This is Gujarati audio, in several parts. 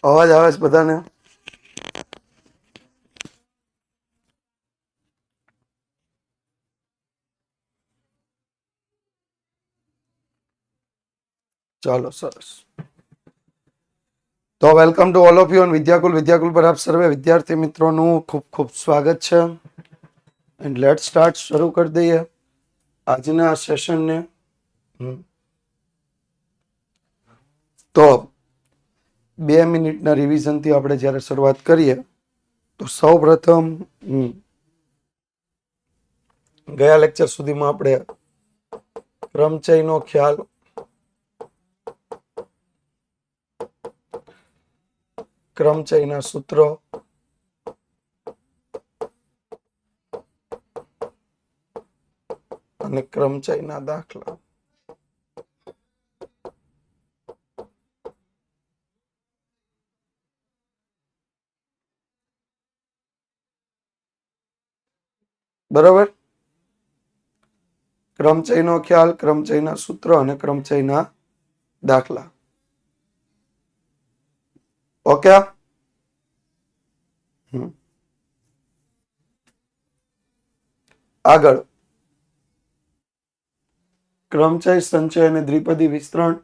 અવાજ આવે છે બધાને? ચાલો, સરસ. તો welcome to all of you on Vidyakul પર આપ સર્વે વિદ્યાર્થી મિત્રોનું ખૂબ ખૂબ સ્વાગત છે. એન્ડ લેટ સ્ટાર્ટ, શરૂ કરી દઈએ આજના સેશનને. તો 2 મિનિટના રિવિઝનથી આપણે જ્યારે શરૂઆત કરીએ તો સૌ પ્રથમ ગયા લેક્ચર સુધીમાં આપણે ક્રમચયનો ખ્યાલ, ક્રમચયના સૂત્રો, અને ક્રમચયના દાખલા. બરોબર? ક્રમચયનો ખ્યાલ, ક્રમચયના સૂત્ર અને ક્રમચયના દાખલા. ઓકે? આગળ ક્રમચય, સંચય અને દ્વિપદી વિસ્તરણ,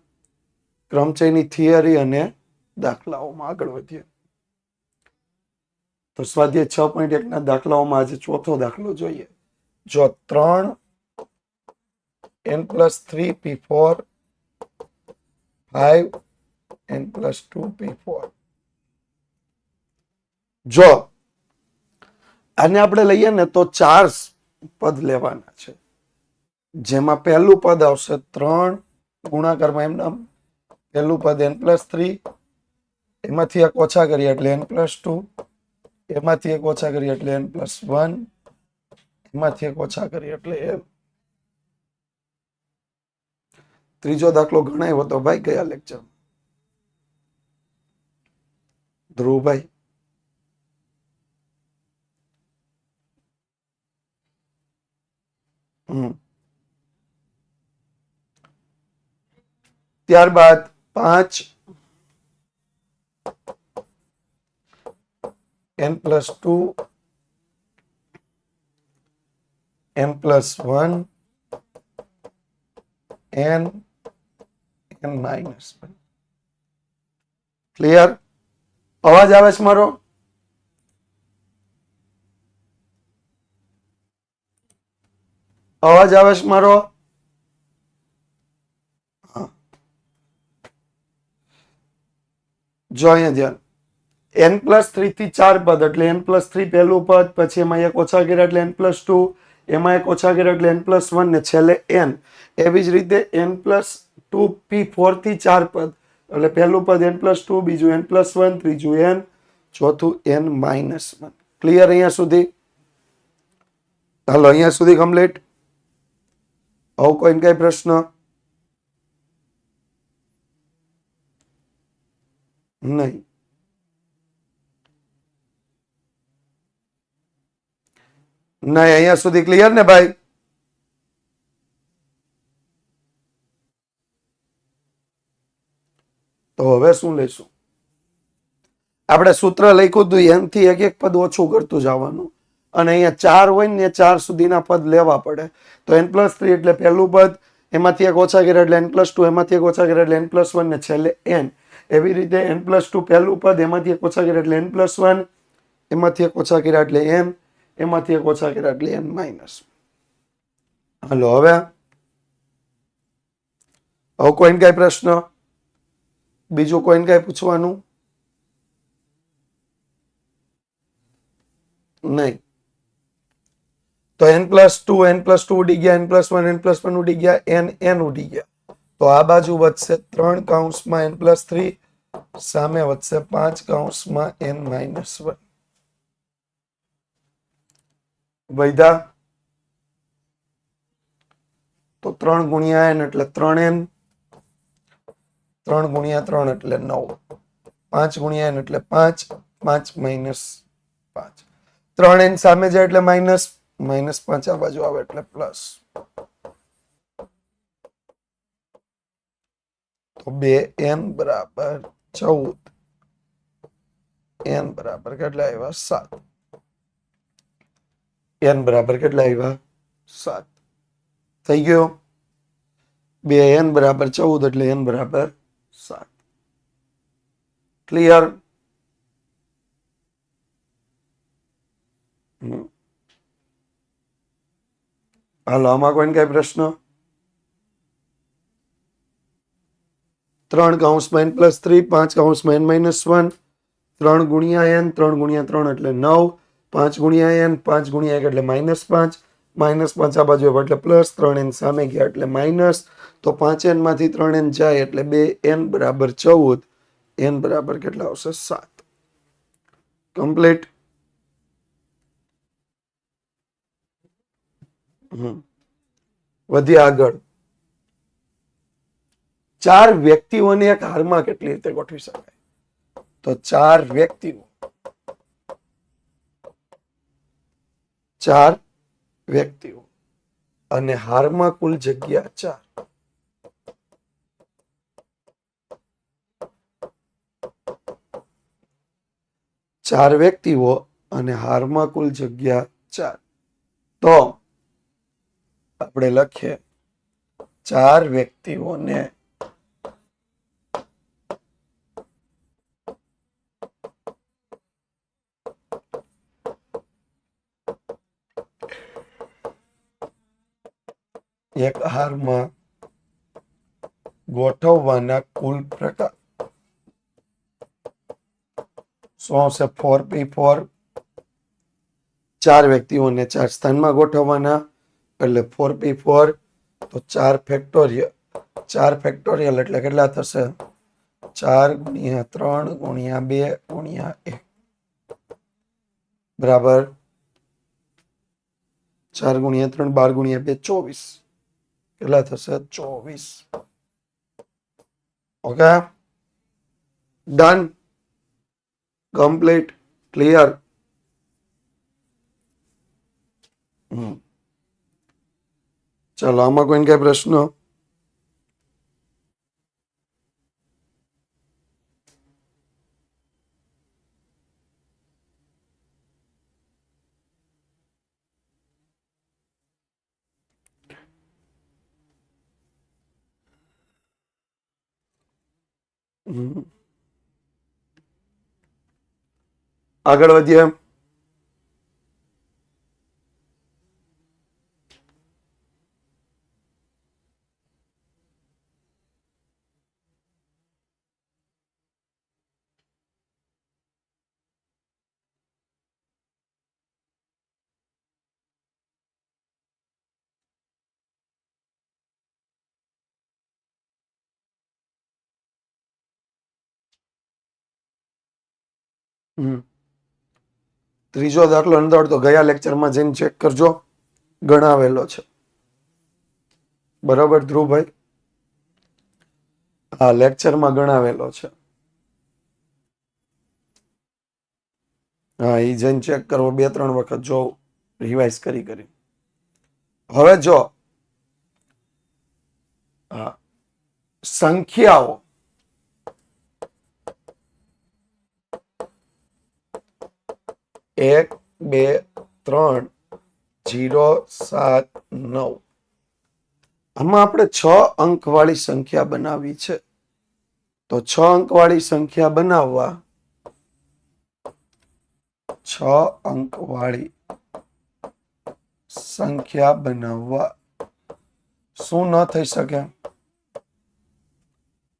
ક્રમચયની થિયરી અને દાખલાઓમાં આગળ વધીએ. તો સ્વાધ્યાય 6.1 ના દાખલાઓમાં આજે ચોથો દાખલો જોઈએ. જો 3n+3p4 5n+2p4, જો આને આપણે લઈએ ને તો 4 પદ લેવાના છે, જેમાં પહેલું પદ આવશે 3 ગુણાકારમાં એમના પહેલું પદ n+3, એમાંથી એક ઓછા કરીએ એટલે n+2, એમાંથી એક ઓછા કરીએ એટલે n+1, એમાંથી એક ઓછા કરીએ એટલે m. ત્રીજો દાખલો ગણાયો હતો ભાઈ ગયા લેક્ચર. ધ્રુવભાઈ, ત્યારબાદ 5 n+2 n+1 n n-1. Clear? અવાજ આવે છે મારો? અવાજ આવે છે મારો? જો અહીંયા ધ્યાન, n+3 થી 4 પદ એટલે n+3 પહેલું પદ, પછી એમાં એક ઓછા કર્યા એટલે n+2, એમાં એક ઓછા કર્યા એટલે n+1 ને છેલ્લે n. એવી જ રીતે n+2p4 થી 4 પદ એટલે પહેલું પદ n+2, બીજું n+1, ત્રીજું n, ચોથું n-1. ક્લિયર અહીંયા સુધી? હાલો, અહીંયા સુધી કમ્પ્લીટ. આવું કોઈને કઈ પ્રશ્ન? નહીં. અહીંયા સુધી ક્લિયર ને ભાઈ? તો હવે શું લઈશું? આપણે સૂત્ર લખ્યું હતું એમથી એક એક પદ ઓછું કરતું જવાનું, અને અહીંયા 4 હોય ને 4 સુધીના પદ લેવા પડે. તો n+3 એટલે પહેલું પદ, એમાંથી એક ઓછા કર્યા એટલે n+2, એમાંથી એક ઓછા કર્યા એટલે n+1 ને છેલ્લે n. એવી રીતે n+2 પહેલું પદ, એમાંથી એક ઓછા કર્યા એટલે n+1, એમાંથી એક ઓછા કર્યા એટલે n, એમાંથી એક ઓછા કર્યા એટલે n-. હાલો, હવે કોઈને કઈ પ્રશ્ન? બીજું કોઈને કઈ પૂછવાનું? નહીં. તો n+2 ઉડી ગયા, n+1 ઉડી ગયા, n ઉડી ગયા. તો આ બાજુ વધશે 3 કૌંસમાં n+3, સામે વધશે 5 કૌંસમાં n-1. વૈધા? તો 3 ગુણ્યા n એટલે 3n, 3 ગુણ્યા 3 એટલે 9, 5 ગુણ્યા n એટલે 5, 5 - 5. 3n સામે જાય એટલે માઇનસ, -5 આ બાજુ આવે એટલે પ્લસ. તો 2n = 14. n બરાબર કેટલા આવ્યા 7 n બરાબર કેટલા આવ્યા 7 થઈ ગયો 2 n બરાબર 14 એટલે n બરાબર 7 ક્લિયર હાલો આમાં કોઈને કઈ પ્રશ્ન 3 કૌંસમાં n + 3 5 કૌંસમાં n - 1 3 ગુણ્યા n 3 ગુણ્યા 3 એટલે 9 5 ગુણ્યા n 5 ગુણ્યા 1 એટલે -5 -5 આ બાજુ એટલે પ્લસ 3n સામે ગયા એટલે માઇનસ તો 5n માંથી 3n જાય એટલે 2n બરાબર 14 n બરાબર કેટલા આવશે 7 કમ્પ્લીટ વધ્યા આગળ 4 વ્યક્તિઓને એક હારમાં કેટલી રીતે ગોઠવી શકાય તો 4 વ્યક્તિઓ અને હારમાં કુલ જગ્યા 4 વ્યક્તિઓ અને હારમાં કુલ જગ્યા 4 તો આપણે લખીએ 4 વ્યક્તિઓને એક હારમાં ગોઠવવાના કુલ પ્રકાર શું આવશે 4p4 4 વ્યક્તિઓને 4 સ્થાનમાં ગોઠવવાના એટલે 4p4 તો 4 ફેક્ટોરિયલ એટલે કેટલા થશે 4 ગુણ્યા 3 ગુણ્યા 2 ગુણ્યા 1 બરાબર 4 ગુણ્યા 3 12 ગુણ્યા 2 24 કેટલા થશે 24 ઓકે ડન કમ્પ્લીટ ક્લિયર ચાલો આમાં કોઈને કઈ પ્રશ્ન આગળ વધીએ ત્રીજો દાખલો અંદર તો ગયા લેક્ચરમાં જઈને ચેક કરજો ગણાવેલો છે બરાબર ધ્રુવભાઈ હા લેક્ચરમાં ગણાવેલો છે હા એ જઈને ચેક કરવો 2-3 વખત જો રિવાઇઝ કરી હવે જો સંખ્યાઓ 1 2 3 0 7 9 આમાં આપણે 6 અંકવાળી સંખ્યા બનાવી છે તો 6 અંકવાળી સંખ્યા બનાવવા 6 અંકવાળી સંખ્યા બનાવવા શું ન થઈ શકે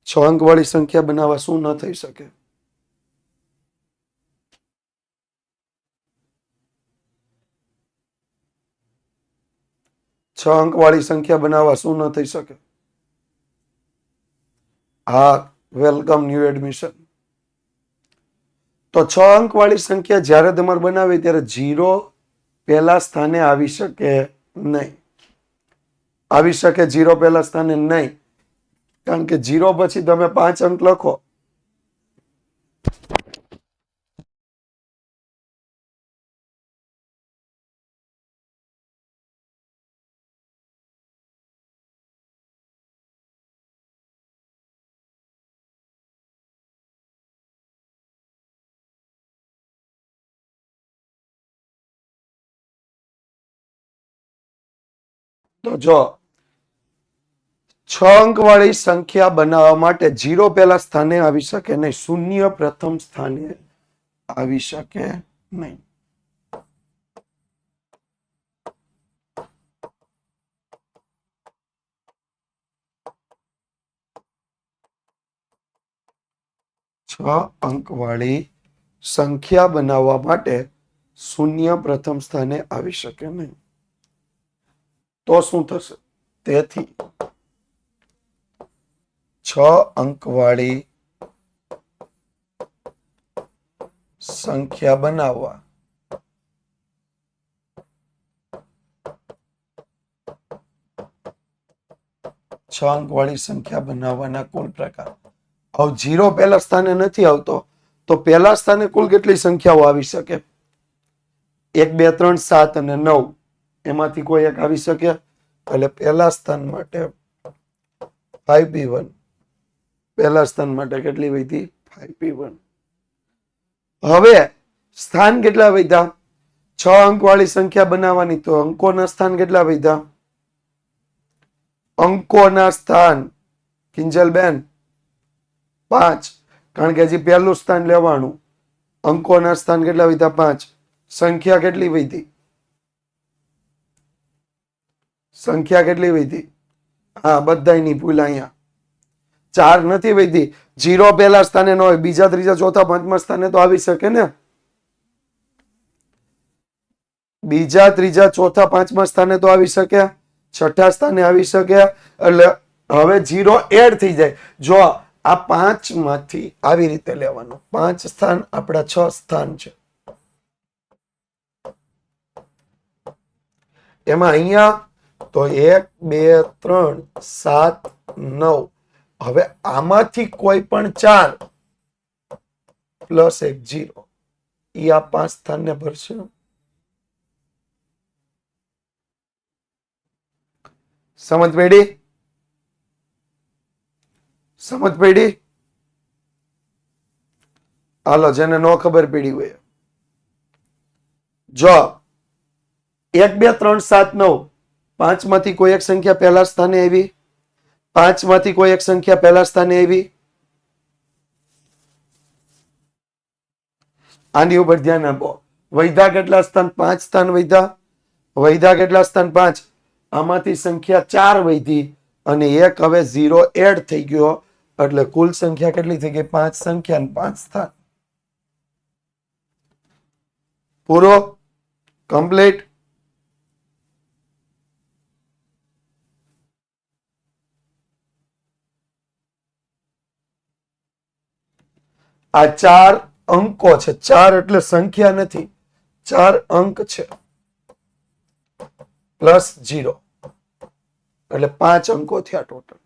6 અંકવાળી સંખ્યા બનાવવા શું ન થઈ શકે 6 અંકવાળી સંખ્યા બનાવવા શું ન થઈ શકે હા વેલકમ ન્યુ એડમિશન તો 6 અંકવાળી સંખ્યા જ્યારે તમારે બનાવે ત્યારે 0 પહેલા સ્થાને આવી શકે નહીં આવી શકે 0 પહેલા સ્થાને નહીં કારણ કે 0 પછી તમે 5 અંક લખો તો જો 6 અંક વાળી સંખ્યા બનાવવા માટે 0 પહેલા સ્થાને આવી શકે નહીં, શૂન્ય પ્રથમ સ્થાને આવી શકે નહીં. અંક વાળી સંખ્યા બનાવવા માટે શૂન્ય પ્રથમ સ્થાને આવી શકે નહીં. તો શું થશે? તેથી 6 અંક વાળી સંખ્યા બનાવવા બનાવવાના કુલ પ્રકાર. હવે 0 પહેલા સ્થાને નથી આવતો તો પહેલા સ્થાને કુલ કેટલી સંખ્યાઓ આવી શકે? 1 2 3 7 અને 9 એમાંથી કોઈ એક આવી શકે. એટલે પહેલા સ્થાન માટે 5p1, પહેલા સ્થાન માટે કેટલી વધી? 5p1. હવે સ્થાન કેટલા વધ્યા? 6 અંક વાળી સંખ્યા બનાવવાની, તો અંકોના સ્થાન કેટલા વધ્યા? અંકોના સ્થાન કિંજલબેન 5, કારણ કે હજી પહેલું સ્થાન લેવાનું. અંકોના સ્થાન કેટલા વધ્યા? 5. સંખ્યા કેટલી વધી? સંખ્યા કેટલી વધી? હા, બધાયની ભૂલ અહીંયા. 4 નથી વધી. 0 પહેલા સ્થાને ન હોય, બીજા ત્રીજા ચોથા પાંચમા સ્થાને તો આવી શકે ને. બીજા ત્રીજા ચોથા પાંચમા સ્થાને તો આવી શકે, છઠ્ઠા સ્થાને આવી શકે. એટલે હવે 0 એડ થઈ જાય. જો આ 5 માંથી આવી રીતે લેવાનું. 5 સ્થાન આપણા 6 સ્થાન છે. એમાં અહીંયા તો 1 2 3 7 9. હવે આમાંથી કોઈ પણ 4 પ્લસ 1 0 એ આ 5 સ્થાનને ભરશે. સમજ પડી? સમજ પડી? હાલો, જેને ન ખબર પડી હોય, જો 1 2 3 7 9 5 માંથી કોઈ એક સંખ્યા પહેલા સ્થાને આવી. 5 માંથી કોઈ એક સંખ્યા પહેલા સ્થાને આવી. આની ઉપર ધ્યાન આપો. વૈધા કેટલા સ્થાન? 5 સ્થાન વૈધા. વૈધા કેટલા સ્થાન? 5. આમાંથી સંખ્યા 4 વૈધી અને એક હવે 0 એડ થઈ ગયો. એટલે કુલ સંખ્યા કેટલી થઈ ગઈ? 5 સંખ્યા અને 5 સ્થાન. પૂરો? કમ્પ્લીટ? આ 4 અંકો છે. 4 એટલે સંખ્યા નથી, 4 અંક છે. પ્લસ 0 એટલે 5 અંકો થયા ટોટલ.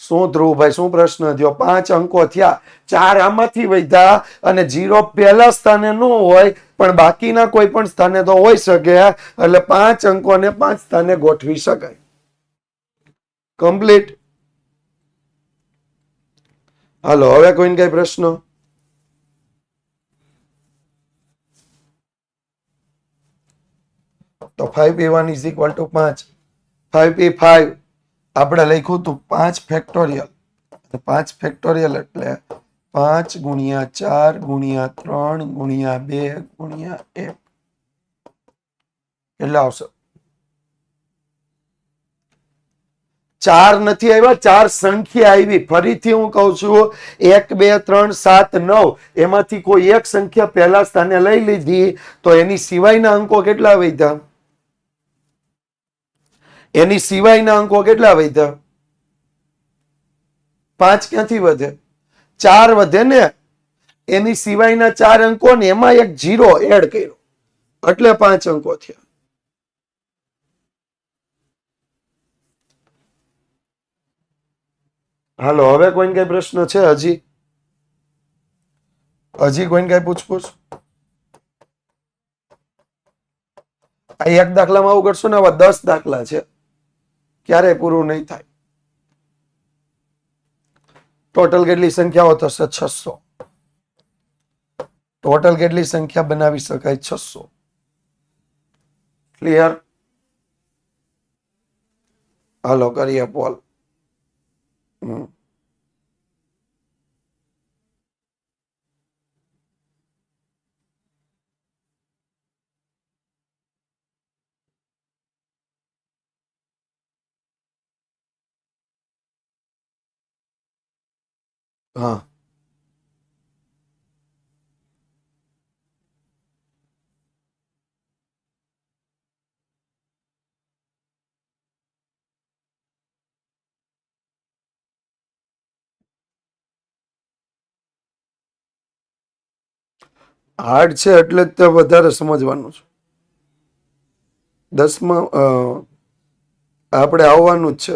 શું ધ્રુવભાઈ, શું પ્રશ્ન થયો? 5 અંકો થયા. 4 આમાંથી વધ્યા અને 0 પહેલા સ્થાને ન હોય પણ બાકીના કોઈ પણ સ્થાને તો હોઈ શકે. એટલે 5 અંકોને 5 સ્થાને ગોઠવી શકાય. કમ્પ્લીટ? હાલો, હવે કોઈને કઈ પ્રશ્ન? તો 5p1 is equal to 5. 5p5 આપણે લખ્યું હતું 5 ફેક્ટોરિયલ. 5 ફેક્ટોરિયલ એટલે 5 ગુણ્યા 4 ગુણ્યા 3 ગુણ્યા 2 ગુણ્યા 1. કેટલા આવશે? 4 નથી આવ્યા, 4 સંખ્યા આવી. ફરીથી હું કહું છું, 1 2 3 7 9 એમાંથી કોઈ એક સંખ્યા પહેલા સ્થાને લઈ લીધી તો એની સિવાયના અંકો કેટલા વધ્યા? એની સિવાયના અંકો કેટલા વધ્યા? 5 ક્યાંથી વધે? 4 વધે ને. એની સિવાયના 4 અંકો ને એમાં એક 0 એડ કર્યો એટલે 5 અંકો થયા. હાલો, હવે કોઈને કઈ પ્રશ્ન છે? હજી કોઈને કઈ પૂછપૂછ? આ એક દાખલામાં આવું કરશો ને, આવા 10 દાખલા છે, ક્યારેય પૂરું નહીં થાય. ટોટલ કેટલી સંખ્યાઓ થશે? 600. ટોટલ કેટલી સંખ્યા બનાવી શકાય? 600. ક્લિયર? હાલો કરીએ પોલ. હા, હાર્ડ છે એટલે જ તે વધારે સમજવાનું છે. 10માં આપણે આવવાનું જ છે,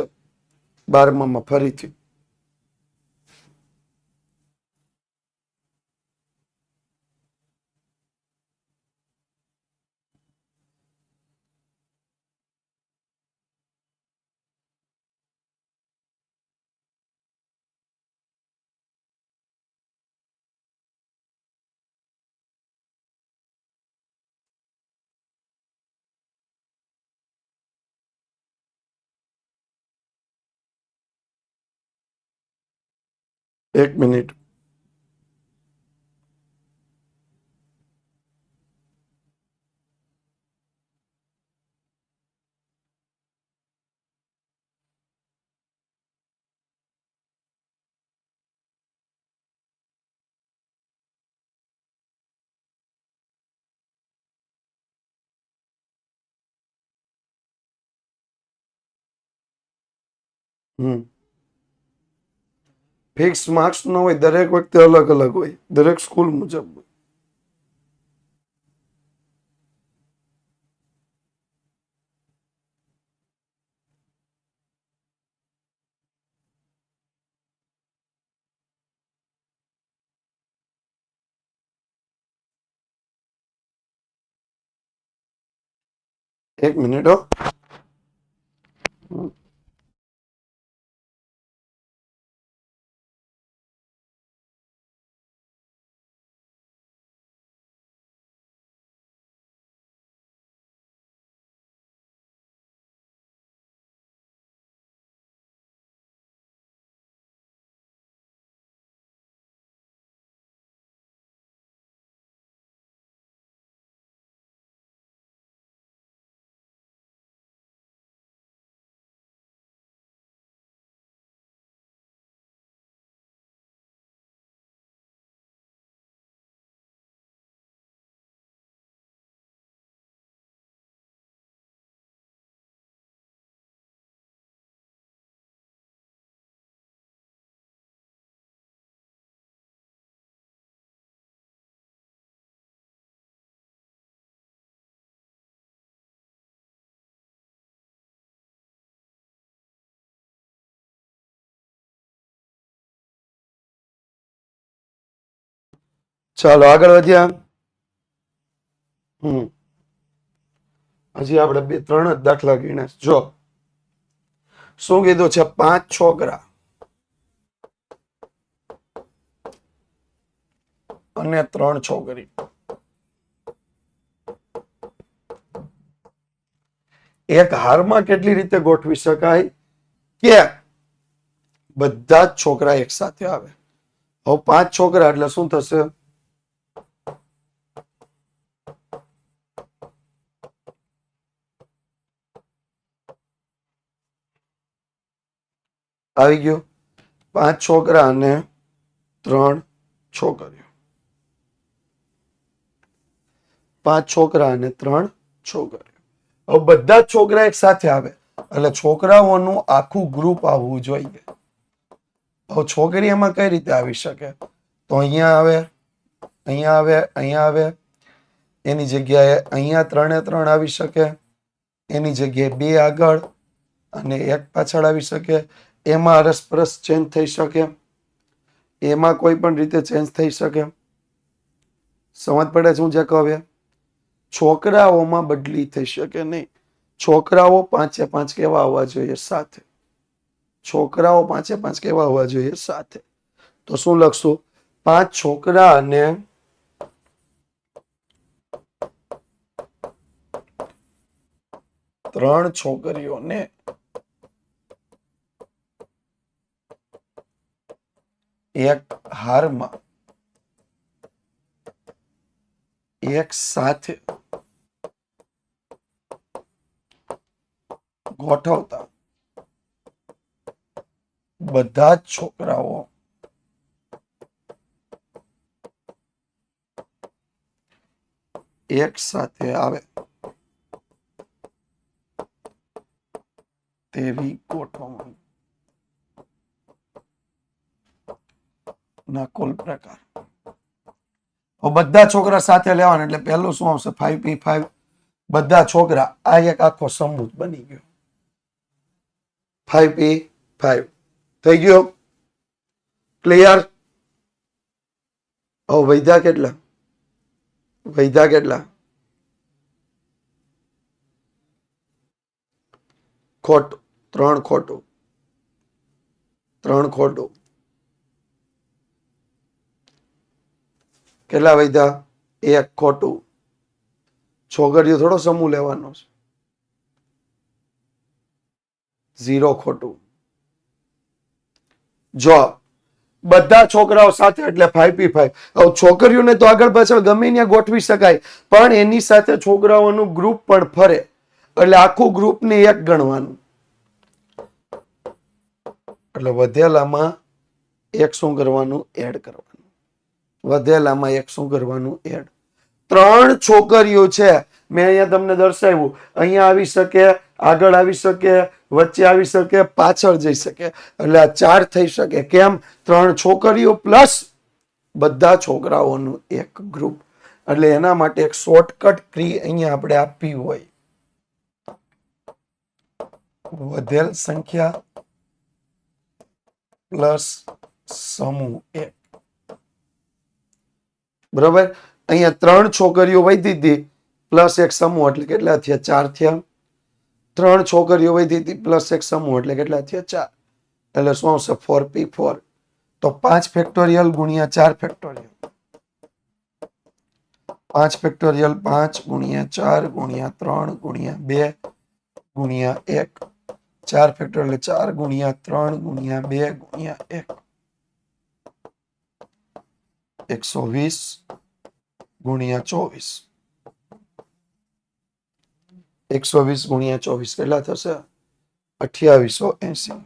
12માં ફરીથી. 1 મિનિટ. ફિક્સ માર્ક્સ ન હોય, દરેક વખતે અલગ અલગ હોય, દરેક સ્કૂલ મુજબ હોય. એક મિનિટ હો. ચાલો આગળ વધ્યા. હજી આપણે 3 જ દાખલા ગણ્યા. જો શું કીધું છે, 5 છોકરા અને 3 છોકરી. એક હારમાં કેટલી રીતે ગોઠવી શકાય કે બધા જ છોકરા એક સાથે આવે? હવે 5 છોકરા એટલે શું થશે? આવી ગયું. 5 છોકરા અને 3 છોકરીઓ. 5 છોકરા અને 3 છોકરીઓ. હવે બધા જ છોકરા એક સાથે આવે એટલે છોકરાઓનું આખું ગ્રુપ આવવું જોઈએ. હવે છોકરી એમાં કઈ રીતે આવી શકે? તો અહીંયા આવે, અહીંયા આવે, અહીંયા આવે. એની જગ્યાએ અહીંયા 3 3 આવી શકે. એની જગ્યાએ 2 આગળ અને 1 પાછળ આવી શકે. એમાં અરસપરસ ચેન્જ થઈ શકે. એમાં કોઈ પણ રીતે ચેન્જ થઈ શકે. સમજ પડે શું છે કહે? છોકરાઓમાં બદલી થઈ શકે નહીં. છોકરાઓ 5 5 કેવા આવવા જોઈએ? સાથે. છોકરાઓ 5 5 કેવા હોવા જોઈએ? સાથે. તો શું લખશું? 5 છોકરા અને 3 છોકરીઓને એક હારમાં એક સાથે ગોઠવતા બધા જ છોકરાઓ એક સાથે આવે તેવી ગોઠવણી ના કુલ પ્રકાર. બધા છોકરા સાથે લેવાના એટલે પહેલું શું આવશે? 5p5. બધા છોકરા, આ એક આખો સમૂહ બની ગયો. 5p5 થઈ ગયો. ક્લિયર? હવે વૈધા કેટલા? વૈધા કેટલા? ખોટું. 3 ખોટું. 3 ખોટું. કેટલા વૈધા? 1 ખોટું. છોકરીઓ થોડો સમૂહ લેવાનો છે. 0 ખોટું. જો બધા છોકરાઓ સાથે એટલે 5p5. હવે છોકરીઓને તો આગળ પાછળ ગમે ત્યાં ગોઠવી શકાય, પણ એની સાથે છોકરાઓનું ગ્રુપ પણ ફરે એટલે આખું ગ્રુપને એક ગણવાનું. એટલે વધેલામાં એક શું કરવાનું? એડ કરવાનું. વધેલામાં એક શું કરવાનું? એડ. 3 છોકરીઓ છે, મેં અહીંયા તમને દર્શાવ્યું. અહીંયા આવી શકે, આગળ આવી શકે, વચ્ચે આવી શકે, પાછળ જઈ શકે. એટલે આ 4 થઈ શકે. કેમ? 3 છોકરીઓ પ્લસ બધા છોકરાઓનું એક ગ્રુપ. એટલે એના માટે એક શોર્ટકટ કી અહીંયા આપણે આપવી હોય, વધેલ સંખ્યા પ્લસ સમૂહ 1. બરોબર? અહીંયા 3 છોકરીઓ વધી હતી પ્લસ એક સમૂહ એટલે કેટલા થયા? 4 થયા. 3 છોકરીઓ વધી હતી પ્લસ એક સમૂહ એટલે કેટલા થયા? 4. એટલે શું આવશે? 4p4. તો 5 ફેક્ટોરિયલ ગુણ્યા 4 ફેક્ટોરિયલ. 5 ફેક્ટોરિયલ 5 ગુણ્યા 4 ગુણ્યા 3 ગુણ્યા 2 ગુણ્યા 1. 4 ફેક્ટોરિયલ 4 ગુણ્યા 3 ગુણ્યા 2 ગુણ્યા 1. 120 ગુણ્યા 24. 120 ગુણ્યા 24 કેટલા થશે? 2880.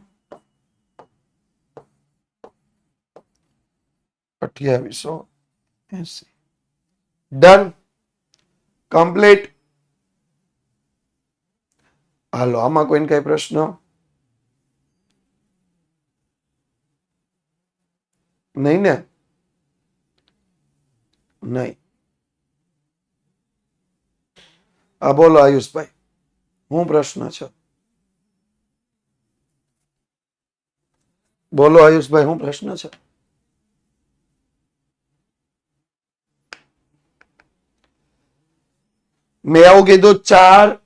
2880. ડન. કમ્પ્લીટ. હાલો, આમાં કોઈને કઈ પ્રશ્ન? નહીં ને? નહીં. આ બોલો આયુષભાઈ, શું પ્રશ્ન છે? બોલો આયુષભાઈ, શું પ્રશ્ન છે? મેં એવું કીધું 4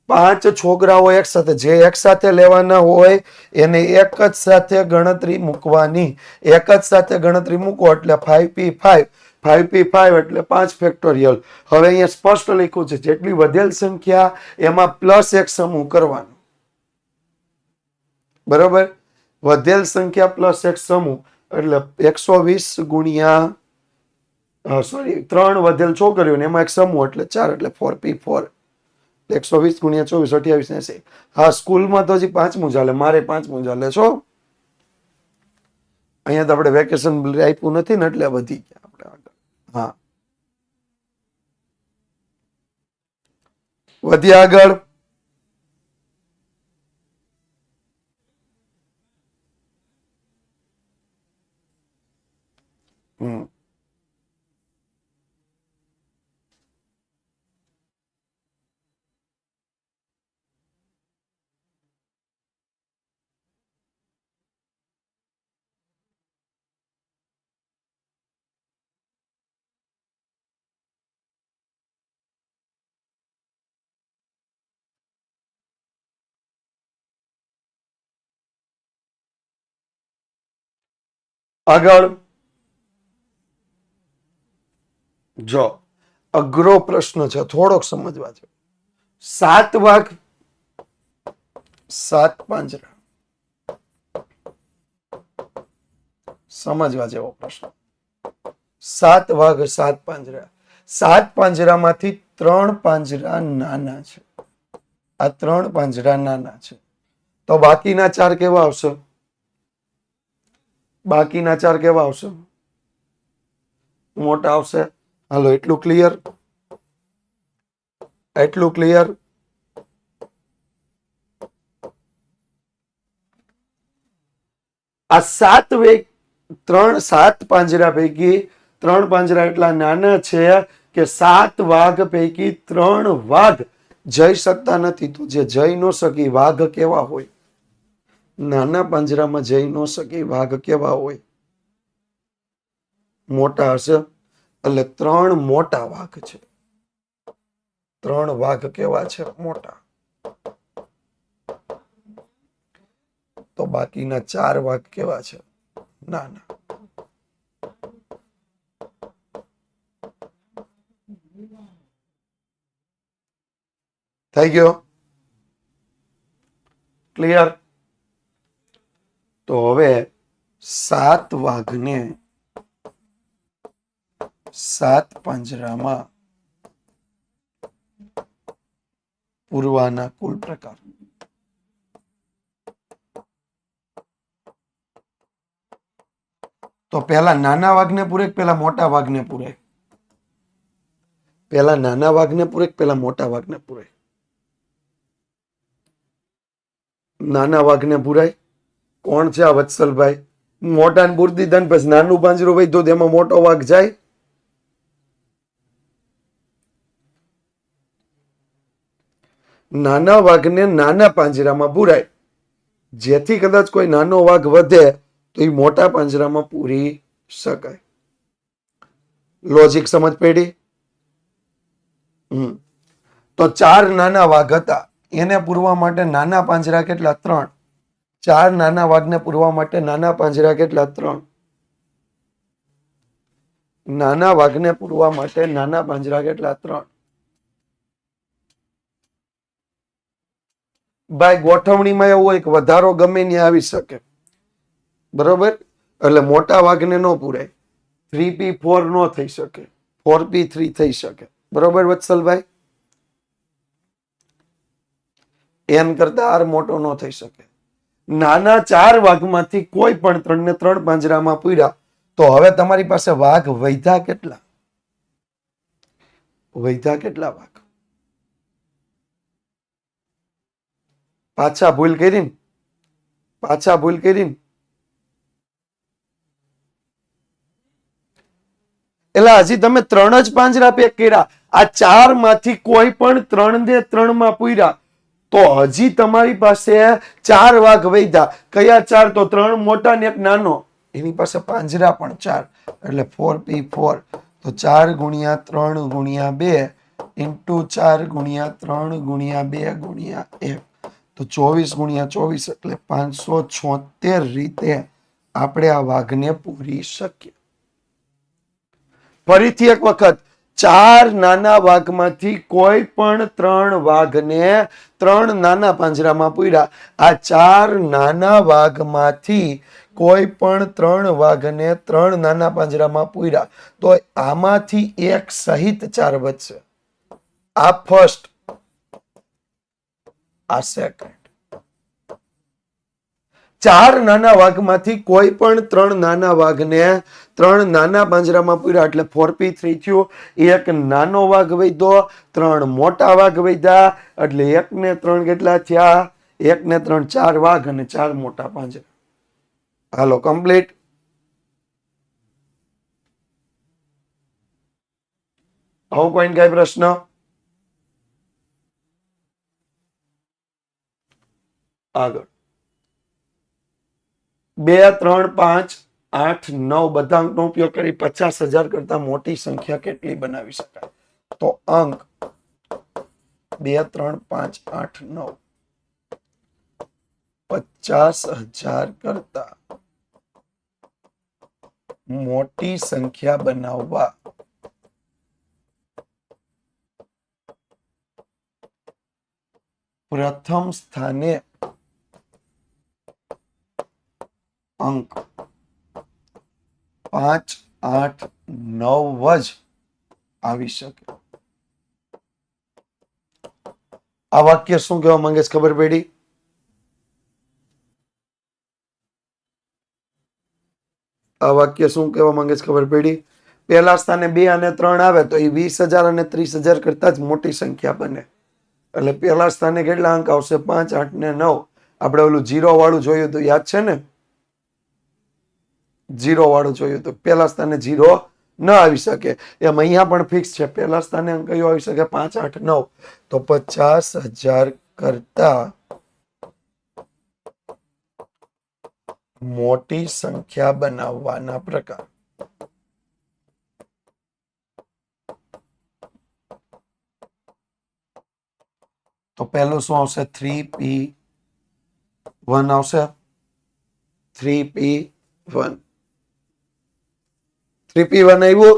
5 છોકરાઓ એક સાથે, જે એક સાથે લેવાના હોય એને એક જ સાથે ગણતરી મૂકવાની. એક જ સાથે ગણતરી મૂકો એટલે 5p5. 5p5 એટલે 5 ફેક્ટોરિયલ. હવે અહીંયા સ્પષ્ટ લખ્યું છે, જેટલી વધેલ સંખ્યા એમાં પ્લસ એક સમૂહ કરવાનો. બરોબર? વધેલ સંખ્યા પ્લસ એક સમૂહ એટલે 120 ગુણ્યા 3 વધેલ છોકરીઓ એમાં એક સમૂહ એટલે 4 એટલે 4p4. 120 ગુણ્યા 24 2880. હા, સ્કૂલમાં તો હજી 5મું ચાલે, મારે 5મું ચાલે છો. અહીંયા તો આપણે વેકેશન આપ્યું નથી ને એટલે વધી ગયા આપણે આગળ. હા, વધ્યા આગળ. આગળ જો અઘરો પ્રશ્ન છે, થોડોક સમજવા છે. 7 વાઘ 7 પાંજરા સમજવા જેવો પ્રશ્ન. 7 વાઘ 7 પાંજરા. 7 પાંજરામાંથી 3 પાંજરા નાના છે. આ 3 પાંજરા નાના છે. તો બાકીના 4 કેવા આવશે? બાકીના 4 કેવા આવશે? મોટા આવશે. હાલો, એટલું ક્લિયર? એટલું ક્લિયર? આ 7 પાંજરા પૈકી 3 પાંજરા એટલા નાના છે કે 7 વાઘ પૈકી 3 વાઘ જઈ શકતા નથી. તો જે જઈ ન શકી વાઘ કેવા હોય? નાના પાંજરામાં જઈ ન શકી વાઘ કેવા હોય? મોટા હશે. એટલે 3 મોટા વાઘ છે. 3 વાઘ કેવા છે? મોટા. તો બાકીના 4 વાઘ કેવા છે? નાના. થઈ ગયો? ક્લિયર? તો હવે 7 વાઘને 7 પાંજરામાં પૂરવાના કુલ પ્રકાર. તો પેલા નાના વાઘને પૂરે પેલા મોટા વાઘને પૂરે? પેલા નાના વાઘને પૂરે પેલા મોટા વાઘને પૂરે? નાના વાઘને પૂરાય. કોણ છે આ વત્સલભાઈ? મોટા ને પૂરી દીધા ને પછી નાનું પાંજરું હોય તો તેમાં મોટો વાઘ જાય? નાના વાઘને નાના પાંજરામાં પૂરાય, જેથી કદાચ કોઈ નાનો વાઘ વધે તો એ મોટા પાંજરામાં પૂરી શકાય. લોજિક સમજ પડી? તો 4 નાના વાઘ હતા, એને પૂરવા માટે નાના પાંજરા કેટલા? 3. 4 નાના વાઘને પૂરવા માટે નાના પાંજરા કેટલા? 3. નાના વાઘને પૂરવા માટે નાના પાંજરા કેટલા? 3. ભાઈ ગોઠવણીમાં એવું હોય કે વધારો ગમે ત્યાં આવી શકે, બરોબર? એટલે મોટા વાઘને ન પૂરાય. 3p4 ન થઈ શકે, 4p3 થઈ શકે, બરોબર વત્સલભાઈ? n કરતા r મોટો ન થઈ શકે. નાના 4 વાઘમાંથી કોઈ પણ 3 ને 3 પાંજરામાં પૂર્યા. તો હવે તમારી પાસે વાઘ વધ્યા કેટલા? વધ્યા કેટલા વાઘ? પાછા ભૂલ કરી ને? પાછા ભૂલ કરી ને? એટલે હજી તમે 3 જ પાંજરા પેક કર્યા. આ 4 માંથી કોઈ પણ 3 ને 3 માં પૂર્યા તો હજી તમારી પાસે 4 વાઘ વધ્યા. કયા 4? તો 3 મોટા ને 1 નાનો. એની પાસે પાંજરા પણ 4, એટલે 4p4. તો 4 ગુણ્યા 3 ગુણ્યા 2 ઇન્ટુ 4 ગુણ્યા 3 ગુણ્યા 2 ગુણ્યા 1. તો 24 ગુણ્યા 24 એટલે 576 રીતે આપણે આ વાઘને પૂરી શકીએ. ફરીથી એક વખત, 4 નાના વાઘમાંથી કોઈ પણ 3 વાઘને 3 નાના પાંજરામાં પૂર્યા. આ 4 નાના વાઘમાંથી કોઈ પણ 3 વાઘને 3 નાના પાંજરામાં પૂર્યા તો આમાંથી એક સહિત 4 વધશે. આ ફર્સ્ટ, આ સેકન્ડ. 4 નાના વાઘમાંથી કોઈ પણ 3 નાના વાઘને 3 નાના પાંજરામાં પૂર્યા એટલે 4p3 થયું. એક નાનો વાઘ વધ્યો, 3 મોટા વાઘ વધ્યા એટલે 1 ને 3 કેટલા થયા? 1 ને 3 4 વાઘ અને 4 મોટા પાંજરા. હાલો, કમ્પ્લીટ. આવું કોઈ કઈ પ્રશ્ન? આગળ 2, 3, 5, 8, 9 બધા અંકનો ઉપયોગ કરી 50,000 કરતા મોટી સંખ્યા કેટલી બનાવી શકાય? તો અંક 2, 3, 5, 8, 9 50,000 કરતા મોટી સંખ્યા બનાવવા પ્રથમ સ્થાને અંક 5, 8, 9 જ આવી શકે. આ વાક્ય શું કહેવા માંગે છે ખબર પડી? આ વાક્ય શું કહેવા માંગે છે ખબર પડી? પહેલા સ્થાને 2 અને 3 આવે તો એ 20,000 અને 30,000 કરતા જ મોટી સંખ્યા બને. એટલે પહેલા સ્થાને કેટલા અંક આવશે? 5, 8 ને 9. આપણે ઓલું 0 વાળું જોયું તો યાદ છે ને? 0 વાળું જોયું તો પહેલા સ્થાને 0 ન આવી શકે. એમ અહીંયા પણ ફિક્સ છે. પહેલા સ્થાને અંક કયો આવી શકે? 5, 8, 9. તો 50,000 કરતા મોટી સંખ્યા બનાવવાના પ્રકાર. તો પહેલું શું આવશે? 3p1 આવશે. 3p1 આવ્યું.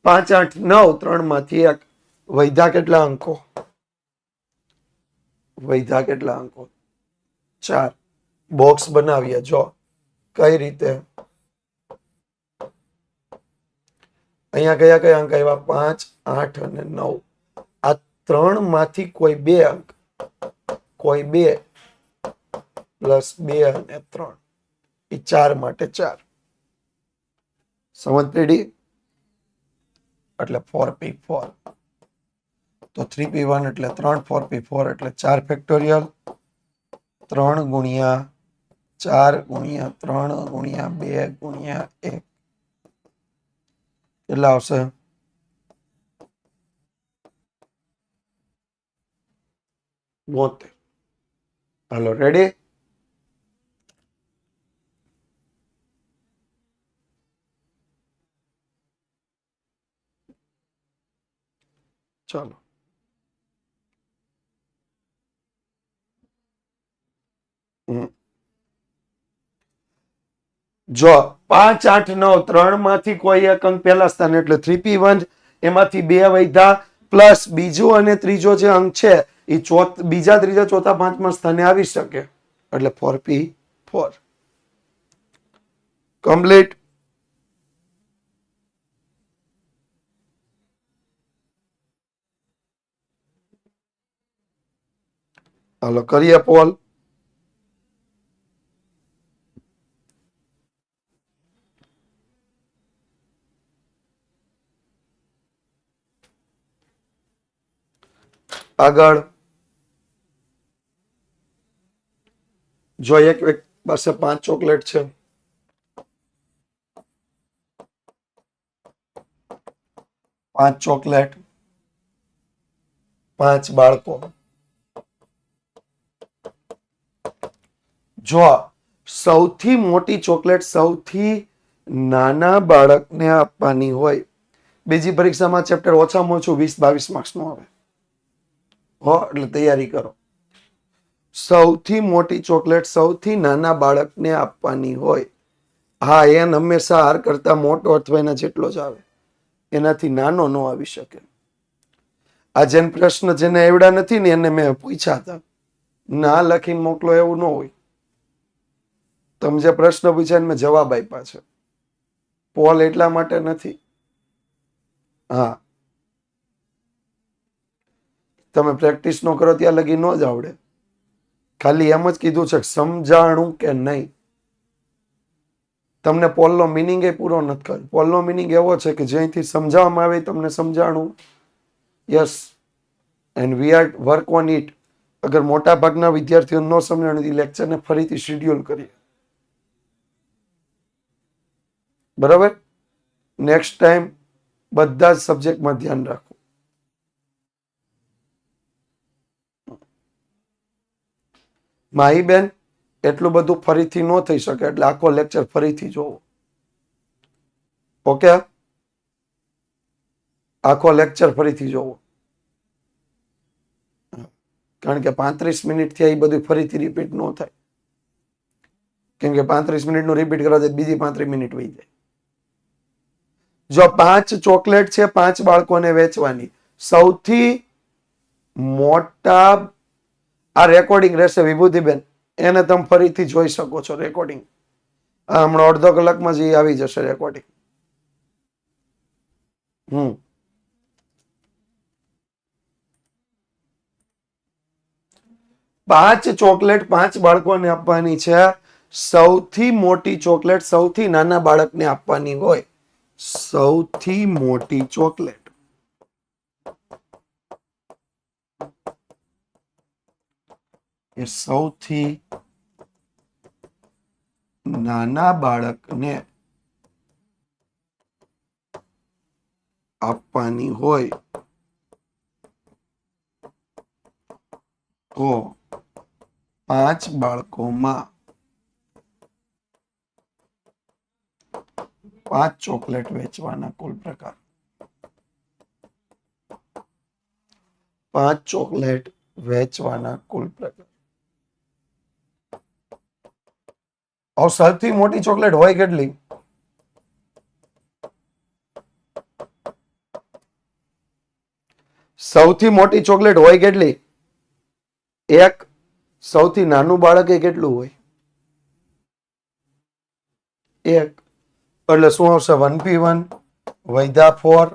5, 8, 9 3 માંથી 1 વૈધા કેટલા અંકો? વૈધા કેટલા અંકો? 4. બોક્સ બનાવીએ. જો કઈ રીતે? અહીંયા કયા કયા અંક આવ્યા? 5, 8 અને 9. આ 3 માંથી કોઈ 2 અંક, કોઈ 2 પ્લસ 2 અને 3 એ 4 માટે 4. સમજ પડી? એટલે 4p4. તો 3p1 એટલે 3, 4p4 એટલે 4 ફેક્ટોરિયલ. 3 ગુણ્યા 4 ગુણ્યા 3 ગુણ્યા 2 ગુણ્યા 1 કેટલા આવશે? 72. હાલો, રેડી? ચાલો. જો 5, 8, 9 3 માંથી કોઈ એક અંક પહેલા સ્થાને એટલે 3p1, એમાંથી 2 વૈધા પ્લસ બીજો અને ત્રીજો જે અંક છે એ બીજા, ત્રીજા, ચોથા, પાંચમા સ્થાને આવી શકે. એટલે 4p4 કમ્પ્લીટ. હાલો કરીએ પોલ. આગળ જો એક પાસે 5 ચોકલેટ છે, 5 ચોકલેટ, 5 બાળકો. જો સૌથી મોટી ચોકલેટ સૌથી નાના બાળકને આપવાની હોય, બીજી પરીક્ષામાં ચેપ્ટર ઓછામાં ઓછું 20-22 માર્ક્સનું આવે હો, એટલે તૈયારી કરો. સૌથી મોટી ચોકલેટ સૌથી નાના બાળકને આપવાની હોય. હા, એન હંમેશા આર કરતા મોટો અથવા એના જેટલો જ આવે, એનાથી નાનો ન આવી શકે. આ જેન પ્રશ્ન જેને એવડા નથી ને એને મેં પૂછ્યા હતા, ના લખીને મોકલો એવું ન હોય. તમે જે પ્રશ્ન પૂછ્યા મેં જવાબ આપ્યા છે. પોલ એટલા માટે નથી. હા, તમે પ્રેક્ટિસ નો કરો ત્યાં લગી ન જ આવડે. ખાલી એમ જ કીધું છે સમજાણું કે નહીં. તમને પોલનો મિનિંગ એ પૂરો નથી કર્યો. પોલનો મિનિંગ એવો છે કે જ્યાંથી સમજાવવામાં આવે તમને સમજાણું. Yes, and we are work on it. અગર મોટા ભાગના વિદ્યાર્થીઓ ન સમજાણું લેક્ચરને ફરીથી શેડ્યુલ કરીએ. બરાબર? નેક્સ્ટ ટાઈમ બધા જ સબ્જેક્ટમાં ધ્યાન રાખો. માહીબેન, એટલું બધું ફરીથી ન થઈ શકે એટલે આખો લેક્ચર ફરીથી જોવો. ઓકે? આખો લેક્ચર ફરીથી જોવો. કારણ કે 35 મિનિટ થી એ બધું ફરીથી રિપીટ ન થાય. કેમ કે 35 મિનિટનું રિપીટ કરવા જાય બીજી 35 મિનિટ વહી જાય. જો 5 ચોકલેટ છે 5 બાળકોને વેચવાની, સૌથી મોટા આ રેકોર્ડિંગ રહેશે વિભૂતિબેન, એને તમે ફરીથી જોઈ શકો છો રેકોર્ડિંગ. હમણાં અડધો કલાકમાં જ આવી જશે રેકોર્ડિંગ. હમ 5 ચોકલેટ 5 બાળકોને આપવાની છે. સૌથી મોટી ચોકલેટ સૌથી નાના બાળકને આપવાની હોય. સૌથી મોટી ચોકલેટ એ સૌથી નાના બાળકને આપવાની હોય તો 5 બાળકોમાં 5 ચોકલેટ વેચવાના કુલ પ્રકાર. 5 ચોકલેટ વેચવાના કુલ પ્રકાર. હવે સૌથી મોટી ચોકલેટ હોય કેટલી? સૌથી મોટી ચોકલેટ હોય કેટલી? એક. સૌથી નાનું બાળક એ કેટલું હોય? એક. એટલે શું આવશે? 1p1 વૈધા 4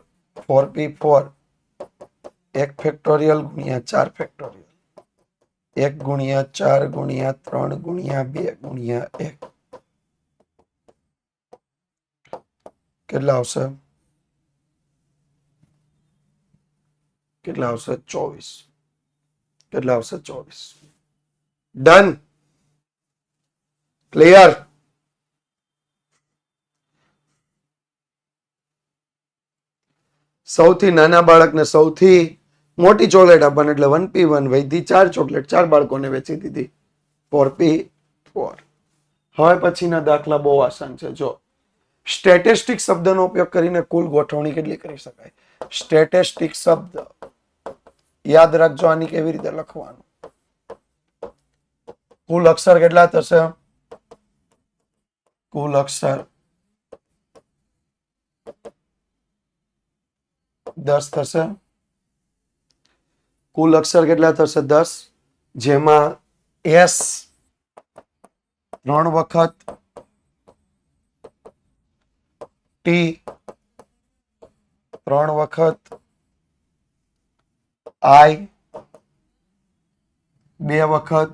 4p4 1 ફેક્ટોરિયલ ગુણ્યા 4 ફેક્ટોરિયલ 1 ગુણ્યા 4 ગુણ્યા 3 ગુણ્યા 2 ગુણ્યા 1 કેટલા આવશે? કેટલા આવશે? 24. કેટલા આવશે? 24. ડન. ક્લિયર. સૌથી નાના બાળકને સૌથી મોટી ચોકલેટ આપવાની એટલે 1p1 વૈધી 4 ચોકલેટ 4 બાળકોને વેચી દીધી 4p4. હવે પછીના દાખલા બહુ આસાન છે. જો સ્ટેટિસ્ટિક શબ્દનો ઉપયોગ કરીને કુલ ગોઠવણી કેટલી કરી શકાય? સ્ટેટિસ્ટિક શબ્દ યાદ રાખજો. આની કેવી રીતે લખવાનું? કુલ અક્ષર કેટલા થશે? કુલ અક્ષર 10 થશે. કુલ અક્ષર કેટલા થશે? 10. જેમાં એસ 3 વખત, ટી 3 વખત, આઈ 2 વખત,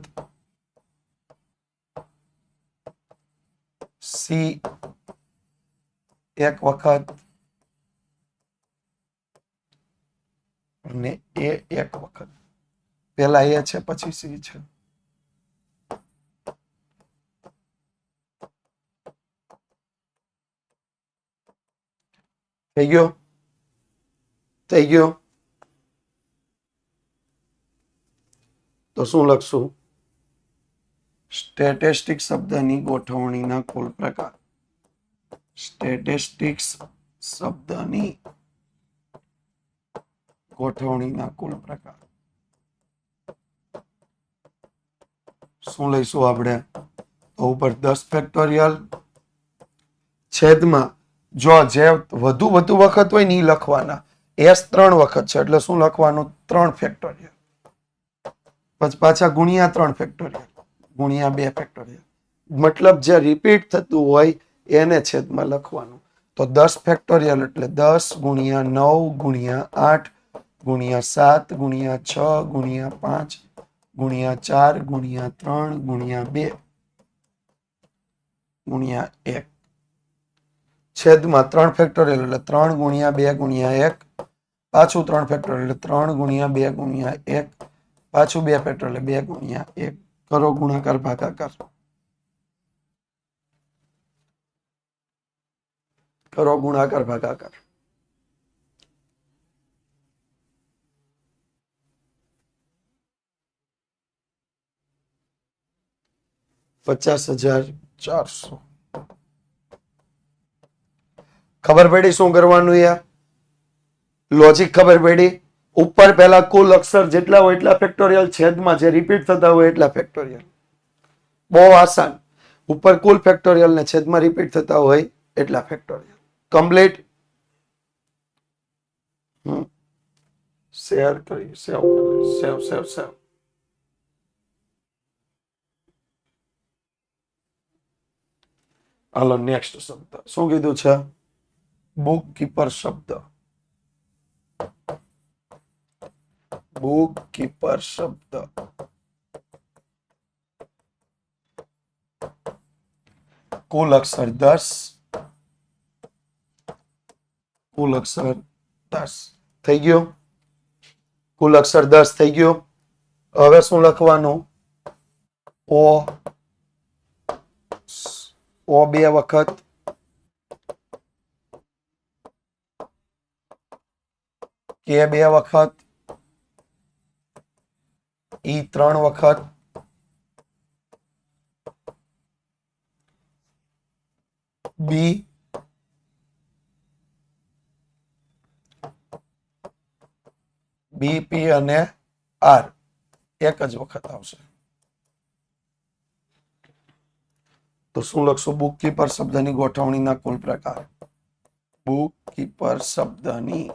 સી 1 વખત અને એ 1 વખત. પેલા એ છે પછી સી છે. થઈ ગયો? થઈ ગયો? તો શું લખશું? સ્ટેટિસ્ટિક શબ્દની ગોઠવણીના કુલ પ્રકાર. સ્ટેટિસ્ટિક્સ શબ્દની ગોઠવણીના કુલ પ્રકાર. શું લઈશું આપણે? તો ઉપર 10 ફેક્ટોરિયલ છેદમાં જો જે વધુ વખત હોય ને એ લખવાના. એસ 3 વખત છે એટલે શું લખવાનું? 3 ફેક્ટોરિયલ. પછી પાછા ગુણ્યા 3 ફેક્ટોરિયલ ગુણ્યા 2 ફેક્ટોરિયલ. મતલબ જે રિપીટ થતું હોય એને છેદમાં લખવાનું. તો 10 ફેક્ટોરિયલ એટલે 10 ગુણ્યા 9 ગુણ્યા 8 ગુણ્યા 7 ગુણ્યા 6 ગુણ્યા 5 ગુણ્યા 4 ગુણ્યા 3 ગુણ્યા 2 ગુણ્યા 1 છેદમાં 3 ફેક્ટોરિયલ એટલે 3 ગુણ્યા 2 ગુણ્યા 1 પાછું 3 ફેક્ટોરિયલ એટલે 3 ગુણ્યા 2 ગુણ્યા 1 પાછું 2 ફેક્ટોરિયલ 2 ગુણ્યા 1. કરો ગુણાકાર ભાગાકાર. કરો ગુણાકાર ભાગાકાર. $50,400. ખબર પડી શું કરવાનું? યાર લોજિક ખબર પડી? ઉપર પહેલા કુલ અક્ષર જેટલા હોય એટલા ફેક્ટોરિયલ, છેદમાં જે રિપીટ થતા હોય એટલા ફેક્ટોરિયલ. બહુ આસાન. ઉપર કુલ ફેક્ટોરિયલ ને છેદમાં રિપીટ થતા હોય એટલા ફેક્ટોરિયલ. કમ્પ્લીટ. શેર કરી સેવ સેવ સેવ સેવ. હાલો નેક્સ્ટ શબ્દ શું કીધું છે? બુક કીપર શબ્દ. બુક કીપર શબ્દ. કુલ અક્ષર 10. કુલ અક્ષર 10 થઈ ગયો. કુલ અક્ષર 10 થઈ ગયો. હવે શું લખવાનું? ઓ ઓ 2 વખત, કે 2 વખત, ઈ 3 વખત, બી બીપી અને આર એક જ વખત આવશે. તો શું લખશું? બુક કીપર શબ્દની ગોઠવણીના કુલ પ્રકાર. બુક કીપર શબ્દની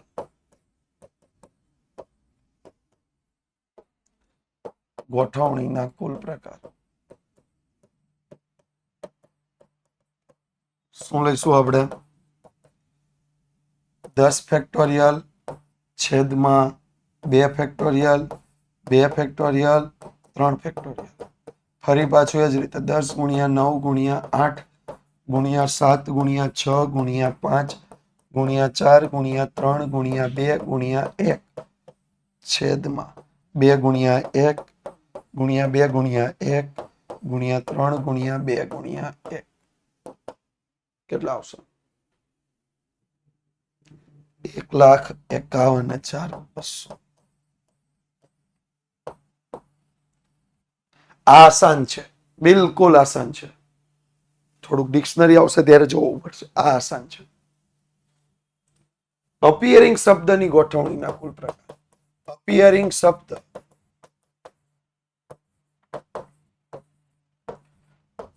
ગોઠવણીના કુલ પ્રકાર. શું લઈશું આપણે? 10 ફેક્ટોરિયલ છેદમાં 2 ફેક્ટોરિયલ, 2 ફેક્ટોરિયલ, 3 ફેક્ટોરિયલ. ફરી પાછું એ જ રીતે 10 ગુણ્યા 9 ગુણ્યા 8 ગુણ્યા 7 ગુણ્યા 6 ગુણ્યા 5 ગુણ્યા 4 ગુણ્યા 3 ગુણ્યા 2 ગુણ્યા 1 છેદમાં 2 ગુણ્યા 1 ગુણ્યા 2 ગુણ્યા 1 ગુણ્યા 3 ગુણ્યા 2 ગુણ્યા 1. કેટલા આવશે? 1,51,400. આસાન છે, બિલકુલ આસાન છે. થોડુંક ડિક્શનરી આવશે ત્યારે જોવું પડશે. આ આસાન છે. અપિયરિંગ શબ્દની ગોઠવણીના કુલ પ્રકાર. અપિયરિંગ શબ્દ.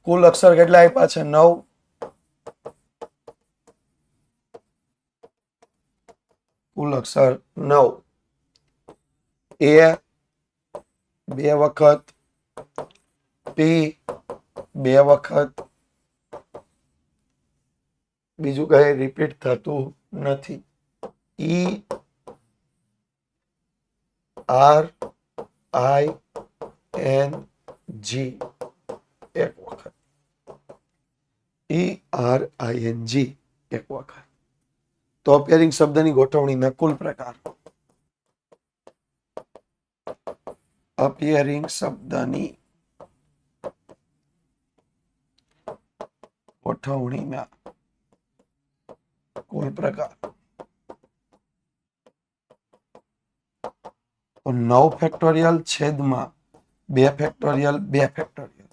કુલ અક્ષર કેટલા આપ્યા છે? 9. કુલ અક્ષર 9. એ 2 વખત, પી 2 વખત, બીજું કઈ રિપીટ થતું નથી. ઈ આર આઈ એન જી એક વખત. ઈ આર આઈ એન જી એક વખત. તો અપિયરિંગ શબ્દની ગોઠવણીના કુલ પ્રકાર. અપિયરિંગ શબ્દની ગોઠવણીના કુલ પ્રકાર. તો 9 ફેક્ટોરિયલ છેદમાં 2 ફેક્ટોરિયલ 2 ફેક્ટોરિયલ.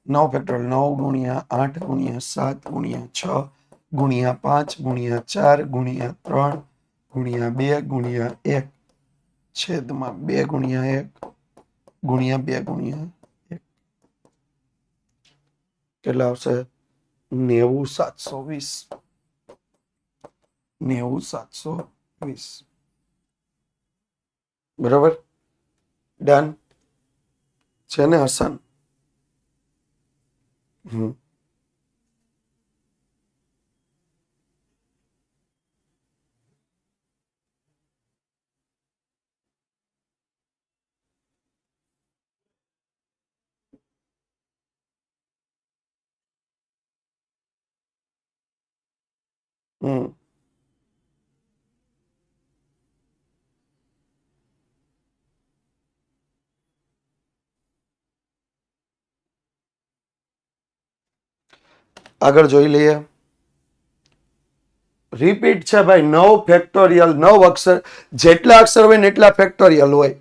9 ફેક્ટોરિયલ 9 ગુણ્યા 8 ગુણ્યા 7 ગુણ્યા 6 ગુણ્યા 5 ગુણ્યા 4 ગુણ્યા 3 ગુણ્યા 2 ગુણ્યા 1 છેદમાં 2 ગુણ્યા 1 ગુણ્યા 2 ગુણ્યા 1. કેટલા આવશે? 90,720. 90,720. બરાબર? ડન છે ને? આસાન. આગળ જોઈ લઈએ. રિપીટ છે ભાઈ. 9 ફેક્ટોરિયલ 9 અક્ષર. જેટલા અક્ષર હોય ને એટલા ફેક્ટોરિયલ હોય.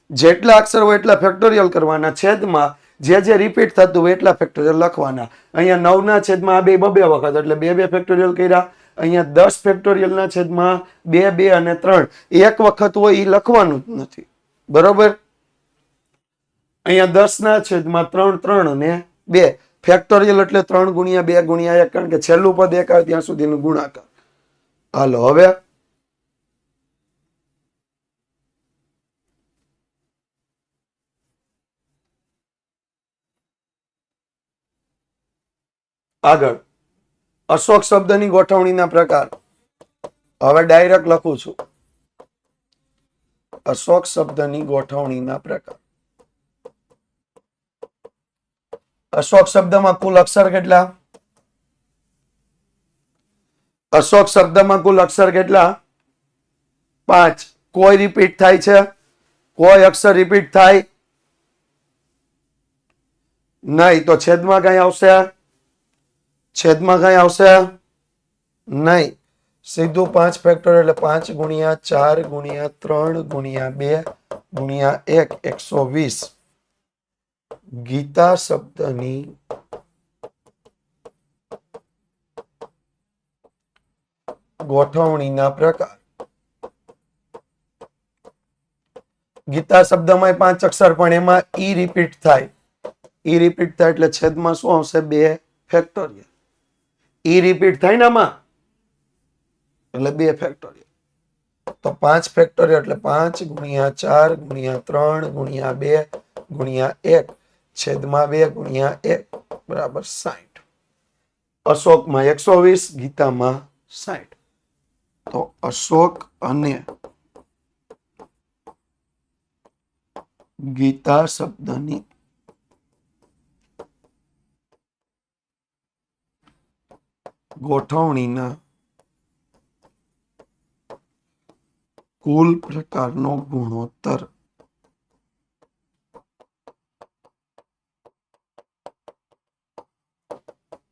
જેટલા અક્ષર હોય એટલા ફેક્ટોરિયલ કરવાના. છેદમાં જે રિપીટ થતું હોય એટલા ફેક્ટોરિયલ લખવાના. અહીંયા 9 ના છેદમાં આ બે બબે વખત એટલે 2 ફેક્ટોરિયલ કર્યા. અહીંયા 10 ફેક્ટોરિયલ ના છેદમાં 2 2 અને 3 એક વખત હોય એ લખવાનું જ નથી. બરોબર? અહીંયા 10 ના છેદમાં 3 3 અને 2 ફેક્ટોરિયલ એટલે 3 ગુણ્યા 2 ગુણ્યા 1 કારણ કે છેલ્લું પદ એક આવે ત્યાં સુધીનું ગુણાકાર. હાલો હવે આગળ અશોક શબ્દની ગોઠવણીના પ્રકાર. હવે ડાયરેક્ટ લખું છું. અશોક શબ્દની ગોઠવણીના પ્રકાર. અશોક શબ્દમાં કુલ અક્ષર કેટલા? અશોક શબ્દમાં કુલ અક્ષર કેટલા? 5. કોઈ રિપીટ થાય છે? કોઈ અક્ષર રિપીટ થાય નહીં. તો છેદમાં કઈ આવશે? છેદમાં કઈ આવશે નહીં. સીધું 5 ફેક્ટોરિયલ એટલે 5 ગુણ્યા 4 ગુણ્યા 3 ગુણ્યા 2 ગુણ્યા 1 120. ગીતા શબ્દની ગોઠવણીના પ્રકાર. ગીતા શબ્દમાં 5 અક્ષર પણ એમાં ઈ રિપીટ થાય. ઈ રિપીટ થાય એટલે છેદમાં શું આવશે? 2 ફેક્ટોરિયલ. ઈ રિપીટ થાય ને આમાં એટલે 2 ફેક્ટોરિયલ. તો 5 ફેક્ટોરિયલ એટલે 5 ગુણ્યા 4 ગુણ્યા 3 ગુણ્યા 2 ગુણ્યા 1 છેદમાં 2 ગુણ્યા 1 બરાબર 60. અશોકમાં 120, ગીતામાં 60. તો અશોક અને ગીતા શબ્દની ગોઠવણીના કુલ પ્રકારનો ગુણોત્તર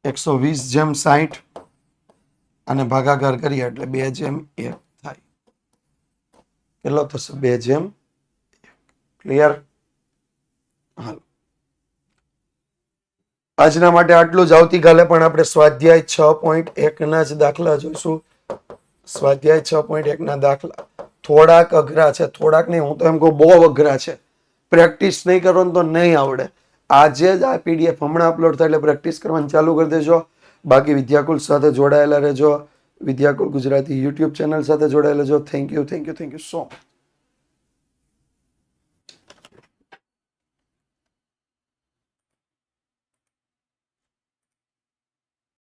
120/60 અને ભાગાકાર કરીએ એટલે 2/1 થાય. કેટલો થશે? 2/1. ક્લિયર? હાલો, આજના માટે આટલું જ. આવતીકાલે પણ આપણે સ્વાધ્યાય 6.1 ના જ દાખલા જોઈશું. સ્વાધ્યાય 6.1 ના દાખલા થોડાક અઘરા છે. થોડાક નહીં, હું તો એમ કહું બહુ અઘરા છે. પ્રેક્ટિસ નહીં કરો ને તો નહીં આવડે. આજે જ આ પીડીએફ હમણાં અપલોડ થાય એટલે પ્રેક્ટિસ કરવાનું ચાલુ કરી દેજો. બાકી વિદ્યાકુલ સાથે જોડાયેલા રહેજો. વિદ્યાકુલ ગુજરાતી યુટ્યુબ ચેનલ સાથે જોડાયેલા રહેજો. Thank you so much.